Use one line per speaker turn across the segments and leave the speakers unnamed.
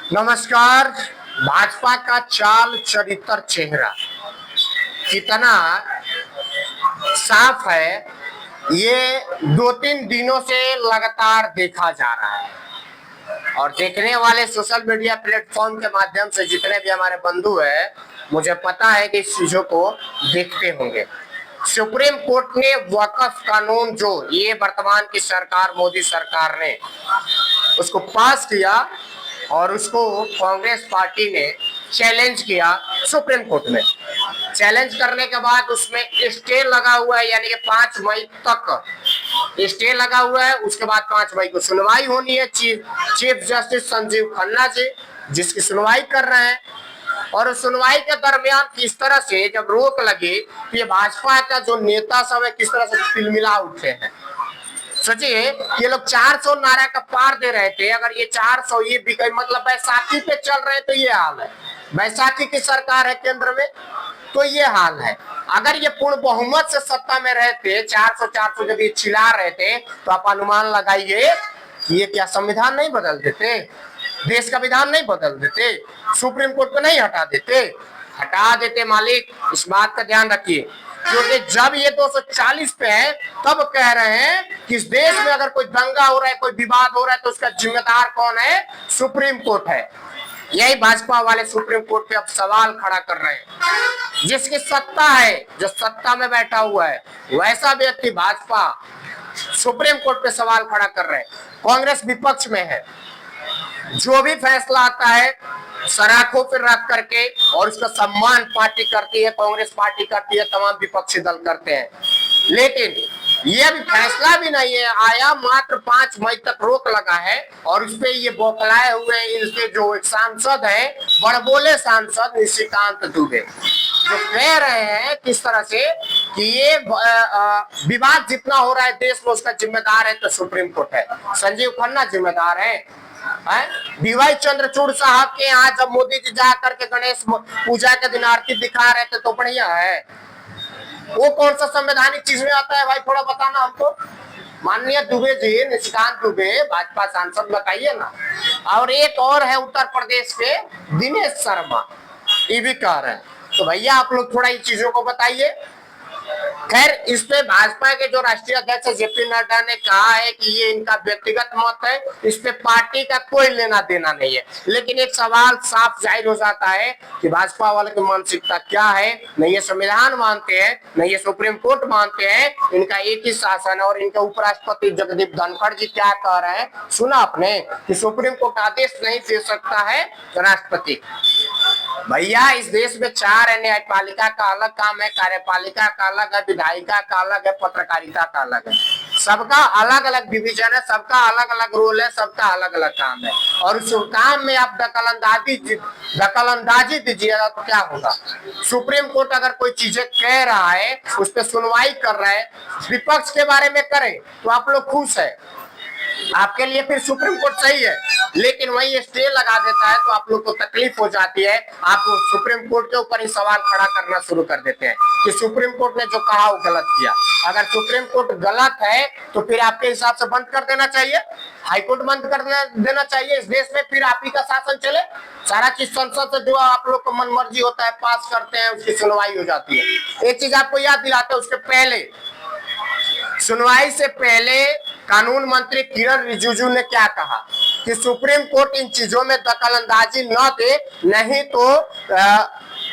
नमस्कार। भाजपा का चाल चरित्र चेहरा कितना साफ है, ये 2-3 दिनों से लगातार देखा जा रहा है। और देखने वाले सोशल मीडिया प्लेटफॉर्म के माध्यम से जितने भी हमारे बंधु हैं, मुझे पता है कि इस चीजों को देखते होंगे। सुप्रीम कोर्ट ने वक्फ कानून जो ये वर्तमान की सरकार मोदी सरकार ने उसको पास किया और उसको कांग्रेस पार्टी ने चैलेंज किया सुप्रीम कोर्ट में। चैलेंज करने के बाद उसमें स्टे लगा हुआ है, यानी कि 5 मई तक स्टे लगा हुआ है। उसके बाद 5 मई को सुनवाई होनी है। चीफ जस्टिस संजीव खन्ना जी जिसकी सुनवाई कर रहे हैं, और सुनवाई के दरमियान किस तरह से जब रोक लगी, ये भाजपा का जो नेता सब है किस तरह से तिलमिला उठे हैं। सोचिए, ये लोग 400 नारा का पार दे रहे थे। अगर ये 400 ये भी मतलब बैसाखी पे चल रहे तो ये हाल है। बैसाखी की सरकार है केंद्र में तो ये हाल है। अगर ये पूर्ण बहुमत से सत्ता में रहते, 400 जब ये चिल्ला रहे थे, तो आप अनुमान लगाइए कि ये क्या संविधान नहीं बदल देते, देश का विधान नहीं बदल देते, सुप्रीम कोर्ट को नहीं हटा देते। हटा देते मालिक, इस बात का ध्यान रखिए। क्योंकि जब ये 240 पे है तब कह रहे हैं कि इस देश में अगर कोई दंगा हो रहा है, कोई विवाद हो रहा है, तो उसका जिम्मेदार कौन है? सुप्रीम कोर्ट है। यही भाजपा वाले सुप्रीम कोर्ट पे अब सवाल खड़ा कर रहे हैं। जिसकी सत्ता है, जो सत्ता में बैठा हुआ है, वैसा व्यक्ति भाजपा सुप्रीम कोर्ट पे सवाल खड़ा कर रहे हैं। कांग्रेस विपक्ष में है, जो भी फैसला आता है सराखों पर रख करके, और उसका सम्मान पार्टी करती है, कांग्रेस पार्टी करती है, तमाम विपक्षी दल करते हैं। लेकिन ये भी फैसला भी नहीं है आया, मात्र 5 मई तक रोक लगा है। और उस पे ये बौखलाए हुए इनके जो एक सांसद है, बड़बोले सांसद निशिकांत दुबे, जो कह रहे हैं किस तरह से कि ये विवाद जितना हो रहा है देश में उसका जिम्मेदार है तो सुप्रीम कोर्ट है, संजीव खन्ना जिम्मेदार है। डीवाई चंद्रचूड़ साहब के यहाँ जब मोदी जी जा करके गणेश पूजा के दिन आरती दिखा रहे थे तो बढ़िया है। वो कौन सा संवैधानिक चीज में आता है भाई, थोड़ा बताना हमको। माननीय दुबे जी, निशिकांत दुबे भाजपा सांसद, बताइए ना। और एक और है उत्तर प्रदेश के दिनेश शर्मा, ये भी कह रहे हैं। तो भैया आप लोग थोड़ा इन चीजों को बताइए। खैर, इस पे भाजपा के जो राष्ट्रीय अध्यक्ष जेपी नड्डा ने कहा है कि ये इनका व्यक्तिगत मत है, इस पे पार्टी का कोई लेना देना नहीं है। लेकिन एक सवाल साफ जाहिर हो जाता है कि भाजपा वाले की मानसिकता क्या है। न ये संविधान मानते हैं, न ये सुप्रीम कोर्ट मानते हैं, इनका एक ही शासन है। और इनके उपराष्ट्रपति जगदीप धनखड़ जी क्या कह रहे हैं, सुना आपने कि सुप्रीम कोर्ट आदेश नहीं दे सकता है राष्ट्रपति। भैया इस देश में 4 है, न्यायपालिका का अलग काम है, कार्यपालिका का अलग है, विधायिका का अलग है, पत्रकारिता का अलग है। सबका अलग अलग डिवीजन है, सबका अलग अलग रोल है, सबका अलग अलग काम है। और उस काम में आप दखलंदाजी दीजिएगा तो क्या होगा? सुप्रीम कोर्ट अगर कोई चीजें कह रहा है, उस पर सुनवाई कर रहा है, विपक्ष के बारे में करे तो आप लोग खुश है, आपके लिए फिर सुप्रीम कोर्ट सही है। लेकिन वही स्टे लगा देता है तो आप लोग को तकलीफ हो जाती है। आप सुप्रीम कोर्ट के ऊपर ही सवाल खड़ा करना शुरू कर देते हैं कि सुप्रीम कोर्ट ने जो कहा वो गलत किया। अगर सुप्रीम कोर्ट गलत है तो फिर आपके हिसाब से बंद कर देना चाहिए, हाईकोर्ट बंद कर देना चाहिए। इस देश में फिर आप ही का शासन चले, सारा चीज संसद से जो आप लोग का मन मर्जी होता है पास करते हैं, उसकी सुनवाई हो जाती है। एक चीज आपको याद दिलाते हैं, उसके पहले सुनवाई से पहले कानून मंत्री किरण रिजिजू ने क्या कहा कि सुप्रीम कोर्ट इन चीजों में दखलंदाजी न दे, नहीं तो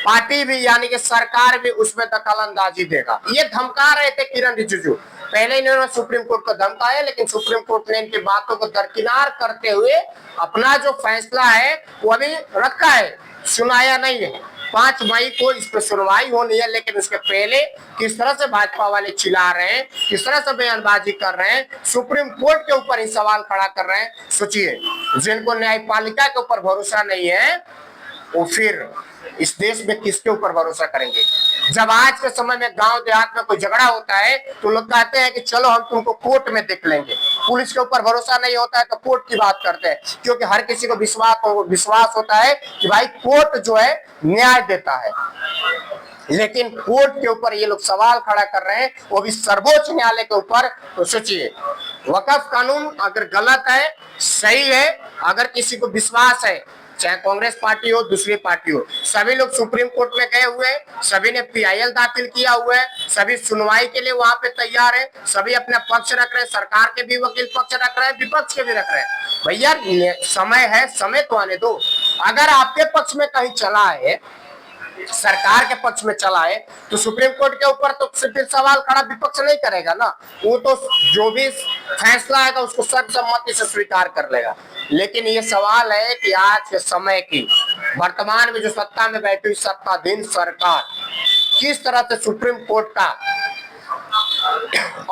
पार्टी भी यानी कि सरकार भी उसमें दखलंदाजी देगा। ये धमका रहे थे किरण रिजिजू। पहले इन्होंने सुप्रीम कोर्ट को धमकाया, लेकिन सुप्रीम कोर्ट ने इनकी बातों को दरकिनार करते हुए अपना जो फैसला है वो अभी रखा है, सुनाया नहीं है। 5 मई को इस पर सुनवाई होनी है। लेकिन उसके पहले किस तरह से भाजपा वाले चिल्ला रहे हैं, किस तरह से बयानबाजी कर रहे हैं, सुप्रीम कोर्ट के ऊपर ही सवाल खड़ा कर रहे हैं। सोचिए, जिनको न्यायपालिका के ऊपर भरोसा नहीं है वो फिर इस देश में किसके ऊपर भरोसा करेंगे? जब आज के समय में गांव देहात में कोई झगड़ा होता है तो लोग कहते हैं कि चलो हम तुमको कोर्ट में देख लेंगे। पुलिस के ऊपर भरोसा नहीं होता है तो कोर्ट की बात करते हैं, क्योंकि हर किसी को विश्वास होता है कि भाई कोर्ट जो है न्याय देता है। लेकिन कोर्ट के ऊपर ये लोग सवाल खड़ा कर रहे हैं, वो भी सर्वोच्च न्यायालय के ऊपर। तो सोचिए, वक्फ कानून अगर गलत है, सही है, अगर किसी को विश्वास है चाहे कांग्रेस पार्टी हो दूसरी पार्टी हो, सभी लोग सुप्रीम कोर्ट में गए हुए हैं, सभी ने पीआईएल दाखिल किया हुआ है, सभी सुनवाई के लिए वहां पे तैयार है, सभी अपना पक्ष रख रहे हैं, सरकार के भी वकील पक्ष रख रहे हैं, विपक्ष के भी रख रहे हैं। भैया समय है, समय तो आने दो। अगर आपके पक्ष में कहीं चला है, सरकार के पक्ष में चला है, तो सुप्रीम कोर्ट के ऊपर तो फिर सवाल खड़ा विपक्ष नहीं करेगा ना, वो तो जो भी फैसला आएगा उसको सर्वसम्मति से स्वीकार कर लेगा। लेकिन ये सवाल है कि आज के समय की वर्तमान में जो सत्ता में बैठी हुई सत्ताधीन सरकार किस तरह से सुप्रीम कोर्ट का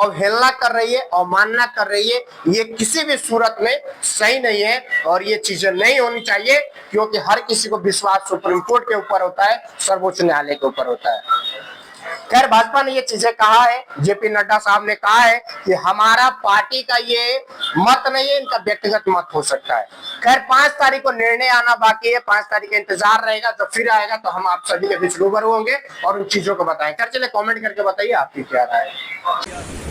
अवहेलना कर रही है, अवमानना कर रही है, ये किसी भी सूरत में सही नहीं है और ये चीजें नहीं होनी चाहिए, क्योंकि हर किसी को विश्वास सुप्रीम कोर्ट के ऊपर होता है, सर्वोच्च न्यायालय के ऊपर होता है। खैर भाजपा ने ये चीजें कहा है, जेपी नड्डा साहब ने कहा है कि हमारा पार्टी का ये मत नहीं है, इनका व्यक्तिगत मत हो सकता है। खैर 5 तारीख को निर्णय आना बाकी है, 5 तारीख का इंतजार रहेगा, जब फिर आएगा तो हम आप सभी के बीच रूबरू होंगे और उन चीजों को बताएं। कर चले कमेंट करके बताइए आपकी क्या राय है।